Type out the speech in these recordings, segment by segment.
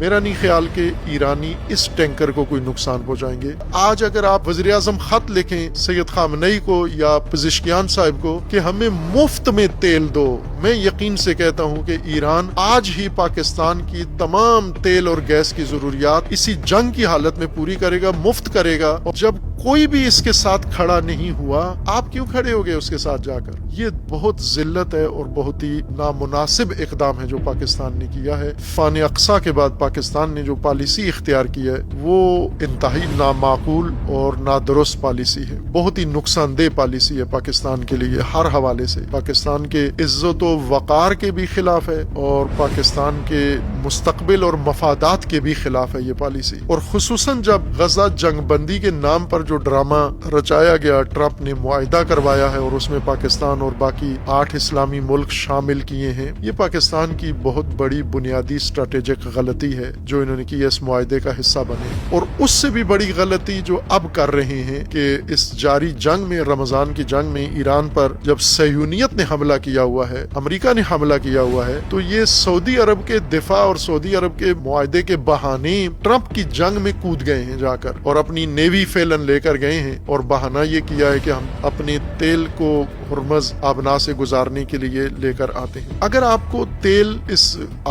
میرا نہیں خیال کہ ایرانی اس ٹینکر کو کوئی نقصان پہنچائیں گے۔ آج اگر آپ وزیر اعظم خط لکھیں سید خامنئی کو یا پزشکیان صاحب کو کہ ہمیں مفت میں تیل دو، میں یقین سے کہتا ہوں کہ ایران آج ہی پاکستان کی تمام تیل اور گیس کی ضروریات اسی جنگ کی حالت میں پوری کرے گا، مفت کرے گا۔ اور جب کوئی بھی اس کے ساتھ کھڑا نہیں ہوا، آپ کیوں کھڑے ہو گئے اس کے ساتھ جا کر؟ یہ بہت ذلت ہے اور بہت ہی نامناسب اقدام ہے جو پاکستان نے کیا ہے۔ فان اقصی کے بعد پاکستان نے جو پالیسی اختیار کی ہے وہ انتہائی نامعقول اور نادرست پالیسی ہے، بہت ہی نقصان دہ پالیسی ہے پاکستان کے لیے ہر حوالے سے، پاکستان کے عزت و وقار کے بھی خلاف ہے اور پاکستان کے مستقبل اور مفادات کے بھی خلاف ہے یہ پالیسی۔ اور خصوصاً جب غزہ جنگ بندی کے نام پر جو ڈرامہ رچایا گیا، ٹرمپ نے معاہدہ کروایا ہے اور اس میں پاکستان اور باقی 8 اسلامی ملک شامل کیے ہیں، یہ پاکستان کی بہت بڑی بنیادی اسٹریٹجک غلطی ہے جو انہوں نے کی اس معاہدے کا حصہ بنے۔ اور اس سے بھی بڑی غلطی جو اب کر رہے ہیں کہ اس جاری جنگ میں، رمضان کی جنگ میں ایران پر جب صہیونیت نے حملہ کیا ہوا ہے، امریکہ نے حملہ کیا ہوا ہے، تو یہ سعودی عرب کے دفاع اور سعودی عرب کے معاہدے کے بہانے ٹرمپ کی جنگ میں کود گئے ہیں جا کر، اور اپنی نیوی فیلن لے کر گئے ہیں اور بہانہ یہ کیا ہے کہ ہم اپنے تیل کو ہرمز آبنا سے گزارنے کے لیے لے کر آتے ہیں۔ اگر آپ کو تیل اس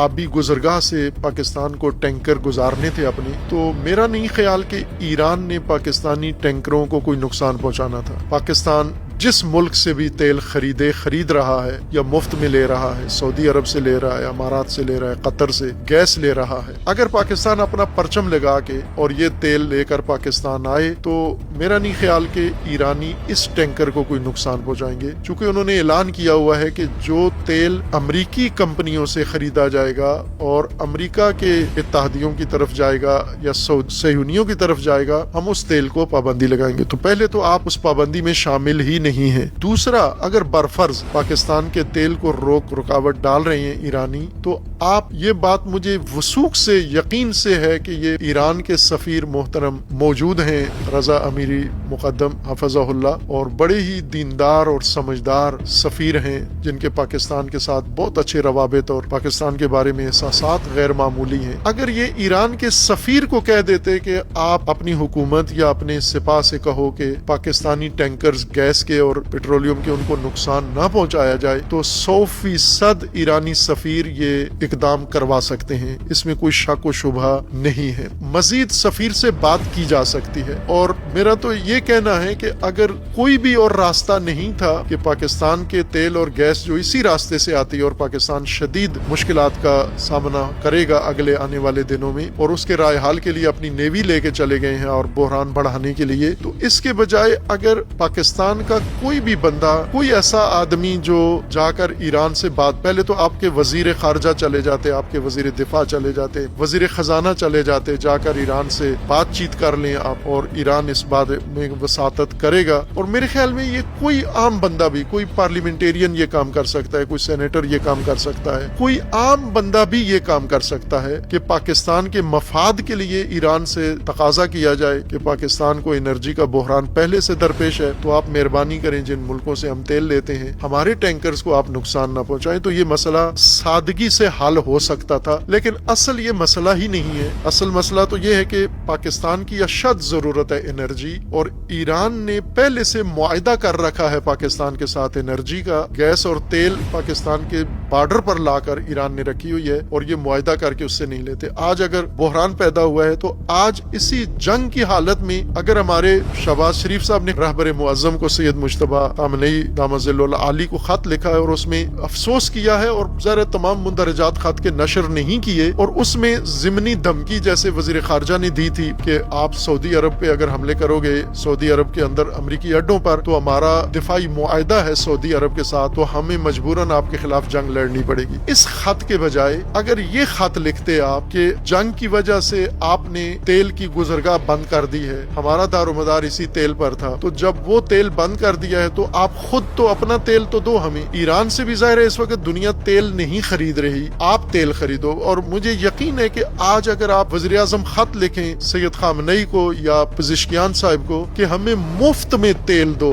آبی گزرگاہ سے پاکستان کو ٹینکر گزارنے تھے اپنے، تو میرا نہیں خیال کہ ایران نے پاکستانی ٹینکروں کو کوئی نقصان پہنچانا تھا۔ پاکستان جس ملک سے بھی تیل خرید رہا ہے یا مفت میں لے رہا ہے، سعودی عرب سے لے رہا ہے، امارات سے لے رہا ہے، قطر سے گیس لے رہا ہے، اگر پاکستان اپنا پرچم لگا کے اور یہ تیل لے کر پاکستان آئے تو میرا نہیں خیال کہ ایرانی اس ٹینکر کو کوئی نقصان پہنچائیں گے، چونکہ انہوں نے اعلان کیا ہوا ہے کہ جو تیل امریکی کمپنیوں سے خریدا جائے گا اور امریکہ کے اتحادیوں کی طرف جائے گا یا صہیونیوں کی طرف جائے گا، ہم اس تیل کو پابندی لگائیں گے۔ تو پہلے تو آپ اس پابندی میں شامل ہی نہیں ہے۔ دوسرا، اگر برفرض پاکستان کے تیل کو رکاوٹ ڈال رہے ہیں ایرانی، تو آپ یہ بات مجھے وثوق سے یقین سے ہے کہ یہ ایران کے سفیر محترم موجود ہیں، رضا امیری مقدم حفظہ اللہ، اور بڑے ہی دیندار اور سمجھدار سفیر ہیں جن کے پاکستان کے ساتھ بہت اچھے روابط اور پاکستان کے بارے میں احساسات غیر معمولی ہیں۔ اگر یہ ایران کے سفیر کو کہہ دیتے کہ آپ اپنی حکومت یا اپنے سپاہ سے کہو کہ پاکستانی ٹینکرز گیس کے اور پیٹرولیم کے ان کو نقصان نہ پہنچایا جائے، تو 100% ایرانی سفیر یہ اقدام کروا سکتے ہیں، اس میں کوئی شک و شبہ نہیں ہے۔ مزید سفیر سے بات کی جا سکتی ہے، اور میرا تو یہ کہنا ہے کہ اگر کوئی بھی اور راستہ نہیں تھا کہ پاکستان کے تیل اور گیس جو اسی راستے سے آتی ہے اور پاکستان شدید مشکلات کا سامنا کرے گا اگلے آنے والے دنوں میں، اور اس کے رائے حل کے لیے اپنی نیوی لے کے چلے گئے ہیں اور بحران بڑھانے کے لیے، تو اس کے بجائے اگر پاکستان کا کوئی بھی بندہ، کوئی ایسا آدمی جو جا کر ایران سے بات، پہلے تو آپ کے وزیر خارجہ چلے جاتے، آپ کے وزیر دفاع چلے جاتے، وزیر خزانہ چلے جاتے، جا کر ایران سے بات چیت کر لیں آپ، اور ایران اس بات میں وساطت کرے گا۔ اور میرے خیال میں یہ کوئی عام بندہ بھی، کوئی پارلیمنٹیرین یہ کام کر سکتا ہے، کوئی سینیٹر یہ کام کر سکتا ہے، کوئی عام بندہ بھی یہ کام کر سکتا ہے کہ پاکستان کے مفاد کے لیے ایران سے تقاضا کیا جائے کہ پاکستان کو انرجی کا بحران پہلے سے درپیش ہے، تو آپ مہربانی کریں جن ملکوں سے ہم تیل لیتے ہیں ہمارے ٹینکرز کو آپ نقصان نہ پہنچائیں۔ تو یہ مسئلہ سادگی سے حل ہو سکتا تھا، لیکن اصل یہ مسئلہ ہی نہیں ہے۔ اصل مسئلہ تو یہ ہے کہ پاکستان کی اشد ضرورت ہے انرجی، اور ایران نے پہلے سے معاہدہ کر رکھا ہے پاکستان کے ساتھ انرجی کا، گیس اور تیل پاکستان کے بارڈر پر لا کر ایران نے رکھی ہوئی ہے، اور یہ معاہدہ کر کے اس سے نہیں لیتے۔ آج اگر بحران پیدا ہوا ہے تو آج اسی جنگ کی حالت میں اگر ہمارے شہباز شریف صاحب نے رہبر معظم کو سید مجتبی خامنئی دامت ظل العالی کو خط لکھا ہے اور اس میں افسوس کیا ہے، اور ظاہر تمام مندرجات خط کے نشر نہیں کیے، اور اس میں ضمنی دھمکی جیسے وزیر خارجہ نے دی تھی کہ آپ سعودی عرب پہ اگر حملے کرو گے، سعودی عرب کے اندر امریکی اڈوں پر، تو ہمارا دفاعی معاہدہ ہے سعودی عرب کے ساتھ، تو ہمیں مجبوراً آپ کے خلاف جنگ لڑنی پڑے گی۔ اس خط کے بجائے اگر یہ خط لکھتے آپ کہ جنگ کی وجہ سے آپ نے تیل کی گزرگاہ بند کر دی ہے، ہمارا دار و مدار اسی تیل پر تھا، تو جب وہ تیل بند کر دیا ہے تو آپ خود تو اپنا تیل تو دو ہمیں۔ ایران سے بھی ظاہر ہے اس وقت دنیا تیل نہیں خرید رہی، آپ تیل خریدو، اور مجھے یقین ہے کہ آج اگر آپ وزیر اعظم خط لکھیں سید خامنئی کو یا پزشکیان صاحب کو کہ ہمیں مفت میں تیل دو،